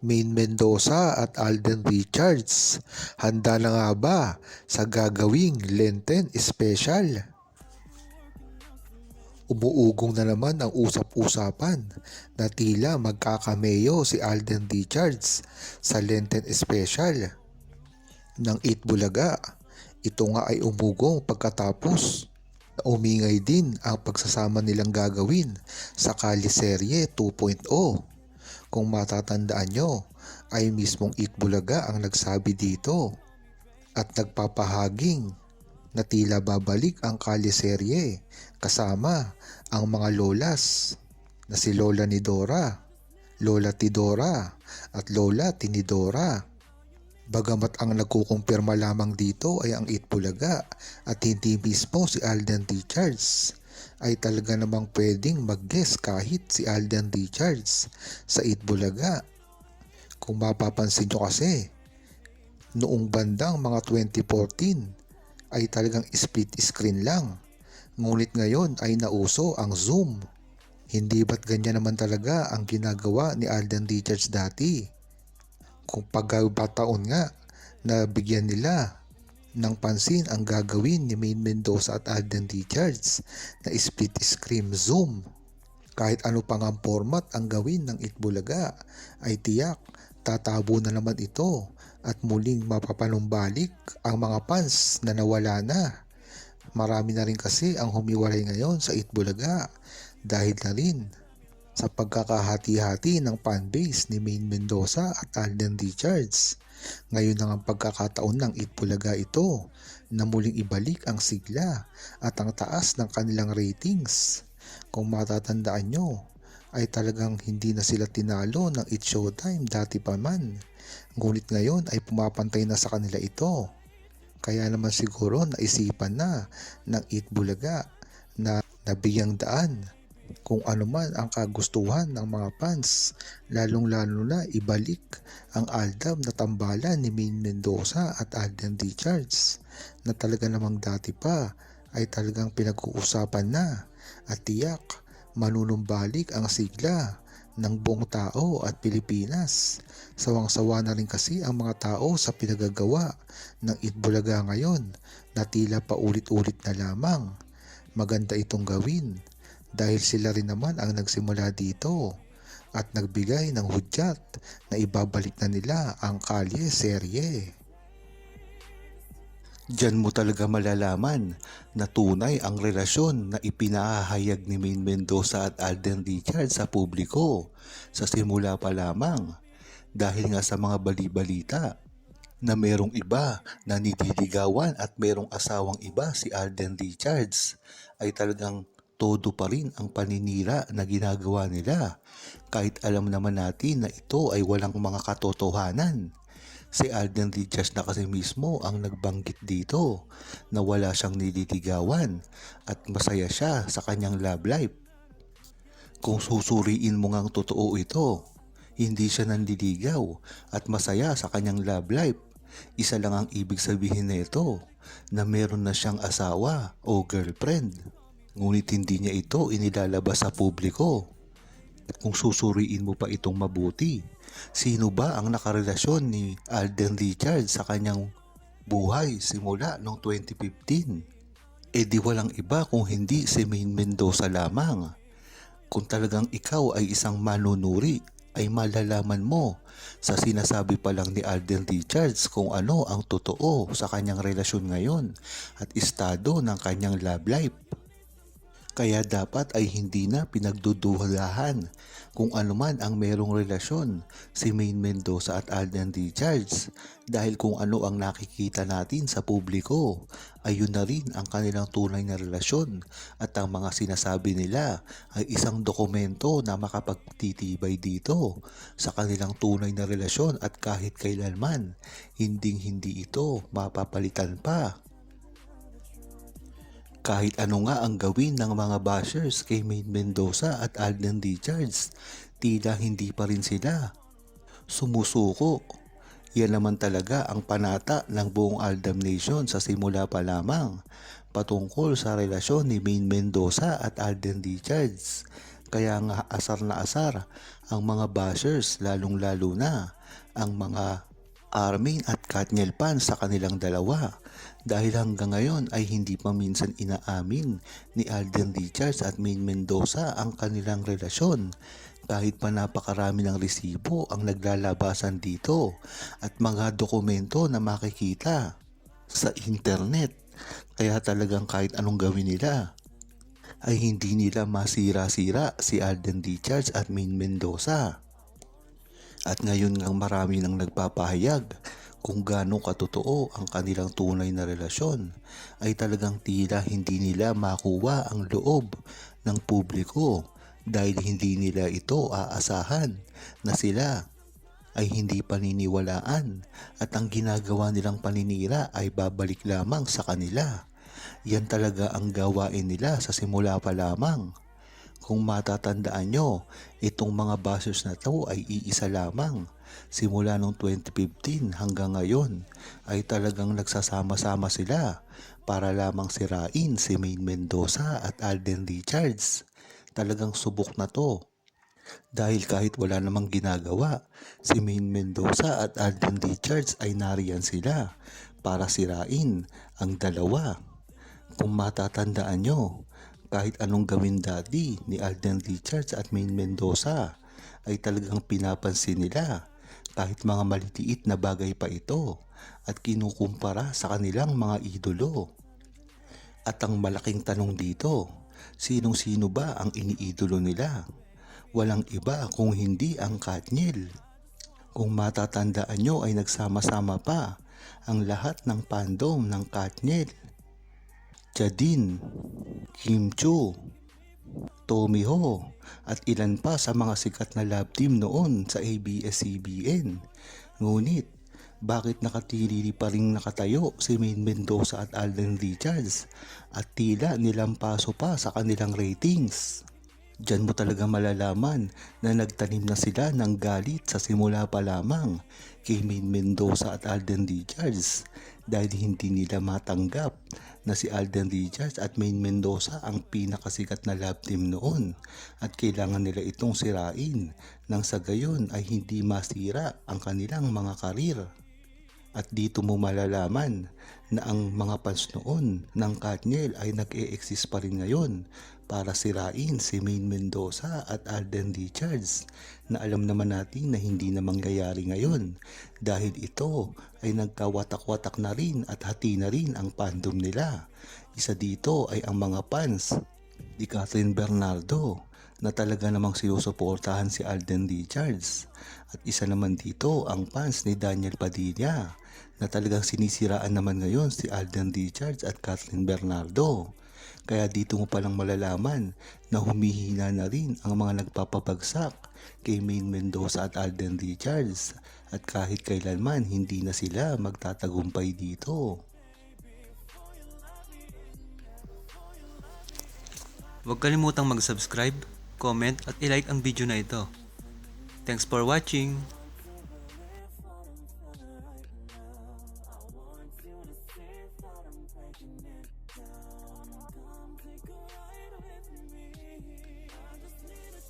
Maine Mendoza at Alden Richards, handa na nga ba sa gagawing Lenten Special? Umuugong na naman ang usap-usapan na tila magkakameyo si Alden Richards sa Lenten Special ng Eat Bulaga. Ito nga ay umugong pagkatapos na umingay din ang pagsasama nilang gagawin sa Kaliserye 2.0. Kung matatandaan nyo, ay mismong Eat Bulaga ang nagsabi dito at nagpapahaging na tila babalik ang Kaliserye kasama ang mga lolas na si Lola Nidora, Lola Tidora at Lola Tinidora. Bagamat ang nagkukumpirma lamang dito ay ang Eat Bulaga at hindi mismo si Alden Richards, ay talaga namang pwedeng mag-guest kahit si Alden Richards sa Eat Bulaga. Kung mapapansin nyo kasi, noong bandang mga 2014 ay talagang split screen lang. Ngunit ngayon ay nauso ang Zoom. Hindi ba't ganyan naman talaga ang ginagawa ni Alden Richards dati? Kung pagkataon nga na bigyan nila ng pansin ang gagawin ni Maine Mendoza at Alden Richards na split screen Zoom, kahit ano pang ang format ang gawin ng Eat Bulaga, ay tiyak tatabo na naman ito at muling mapapanumbalik ang mga fans na nawala na. Marami na rin kasi ang humiwalay ngayon sa Eat Bulaga dahil na rin sa pagkakahati-hati ng fanbase ni Maine Mendoza at Alden Richards. Ngayon na ang pagkakataon ng Eat Bulaga ito na muling ibalik ang sigla at ang taas ng kanilang ratings. Kung matatandaan nyo, ay talagang hindi na sila tinalo ng Eat Showtime dati pa man. Ngunit ngayon ay pumapantay na sa kanila ito. Kaya naman siguro naisipan na ng Eat Bulaga na nabigyang daan kung ano man ang kagustuhan ng mga fans, lalong-lalo na ibalik ang aldab na tambalan ni Maine Mendoza at Alden Richards na talaga namang dati pa ay talagang pinag-uusapan na at tiyak manunumbalik ang sigla ng buong tao at Pilipinas. Sawang-sawa na rin kasi ang mga tao sa pinagagawa ng Eat Bulaga ngayon na tila paulit-ulit na lamang. Maganda itong gawin dahil sila rin naman ang nagsimula dito at nagbigay ng hudyat na ibabalik na nila ang kalye serye. Diyan mo talaga malalaman na tunay ang relasyon na ipinahayag ni Maine Mendoza at Alden Richards sa publiko sa simula pa lamang, dahil nga sa mga bali-balita na merong iba na nililigawan at merong asawang iba si Alden Richards, ay talagang todo pa rin ang paninira na ginagawa nila kahit alam naman natin na ito ay walang mga katotohanan. Si Alden Richards na kasi mismo ang nagbanggit dito na wala siyang nililigawan at masaya siya sa kanyang love life. Kung susuriin mo ngang totoo ito, hindi siya nanliligaw at masaya sa kanyang love life. Isa lang ang ibig sabihin nito, na meron na siyang asawa o girlfriend. Ngunit hindi niya ito inilalabas sa publiko. At kung susuriin mo pa itong mabuti, sino ba ang nakarelasyon ni Alden Richards sa kanyang buhay simula noong 2015? E di walang iba kung hindi si Maine Mendoza lamang. Kung talagang ikaw ay isang manunuri, ay malalaman mo sa sinasabi pa lang ni Alden Richards kung ano ang totoo sa kanyang relasyon ngayon at estado ng kanyang love life. Kaya dapat ay hindi na pinagdududahan kung ano man ang merong relasyon si Maine Mendoza at Alden Richards, dahil kung ano ang nakikita natin sa publiko ay yun na rin ang kanilang tunay na relasyon at ang mga sinasabi nila ay isang dokumento na makapagtitibay dito sa kanilang tunay na relasyon at kahit kailanman hindi ito mapapalitan pa. Kahit ano nga ang gawin ng mga bashers kay Maine Mendoza at Alden Richards, tila hindi pa rin sila sumusuko. Yan naman talaga ang panata ng buong Aldab Nation sa simula pa lamang patungkol sa relasyon ni Maine Mendoza at Alden Richards. Kaya nga asar na asar ang mga bashers, lalong-lalo na ang mga Armin at Katniel fans sa kanilang dalawa, dahil hanggang ngayon ay hindi pa minsan inaamin ni Alden Richards at Maine Mendoza ang kanilang relasyon, kahit pa napakarami ng resibo ang naglalabasan dito at mga dokumento na makikita sa internet. Kaya talagang kahit anong gawin nila ay hindi nila masira-sira si Alden Richards at Maine Mendoza. At ngayon ngang marami nang nagpapahayag kung gaano katotoo ang kanilang tunay na relasyon, ay talagang tila hindi nila makuha ang loob ng publiko, dahil hindi nila ito aasahan na sila ay hindi paniniwalaan at ang ginagawa nilang paninira ay babalik lamang sa kanila. Yan talaga ang gawain nila sa simula pa lamang. Kung matatandaan nyo, itong mga bashers na to ay iisa lamang. Simula noong 2015 hanggang ngayon ay talagang nagsasama-sama sila para lamang sirain si Maine Mendoza at Alden Richards. Talagang subok na to. Dahil kahit wala namang ginagawa, si Maine Mendoza at Alden Richards ay nariyan sila para sirain ang dalawa. Kung matatandaan nyo, kahit anong gawin dati ni Alden Richards at Maine Mendoza ay talagang pinapansin nila, kahit mga maliliit na bagay pa ito, at kinukumpara sa kanilang mga idolo. At ang malaking tanong dito, sinong-sino ba ang iniidolo nila? Walang iba kung hindi ang Katniel. Kung matatandaan nyo ay nagsama-sama pa ang lahat ng fandom ng Katniel. Jadine, Kim Chu, Tommy Ho, at ilan pa sa mga sikat na love team noon sa ABS-CBN. Ngunit, bakit nakatili pa ring nakatayo si Maine Mendoza at Alden Richards at tila nilampaso pa sa kanilang ratings? Diyan mo talaga malalaman na nagtanim na sila ng galit sa simula pa lamang kay Maine Mendoza at Alden Richards, dahil hindi nila matanggap na si Alden Richards at Maine Mendoza ang pinakasikat na love team noon at kailangan nila itong sirain nang sa gayon ay hindi masira ang kanilang mga karir. At dito mo malalaman na ang mga fans noon ng Katniel ay nag-e-exist pa rin ngayon para sirain si Maine Mendoza at Alden Richards, na alam naman natin na hindi na mangyayari ngayon dahil ito ay nagkawatak-watak na rin at hati na rin ang fandom nila. Isa dito ay ang mga fans ni Catherine Bernardo na talaga namang sinusuportahan si Alden Richards, at isa naman dito ang fans ni Daniel Padilla na talagang sinisiraan naman ngayon si Alden Richards at Catherine Bernardo. Kaya dito mo palang malalaman na humihina na rin ang mga nagpapabagsak kay Maine Mendoza at Alden Richards, at kahit kailanman hindi na sila magtatagumpay dito. Huwag kalimutang mag-subscribe, comment at i-like ang video na ito. Thanks for watching!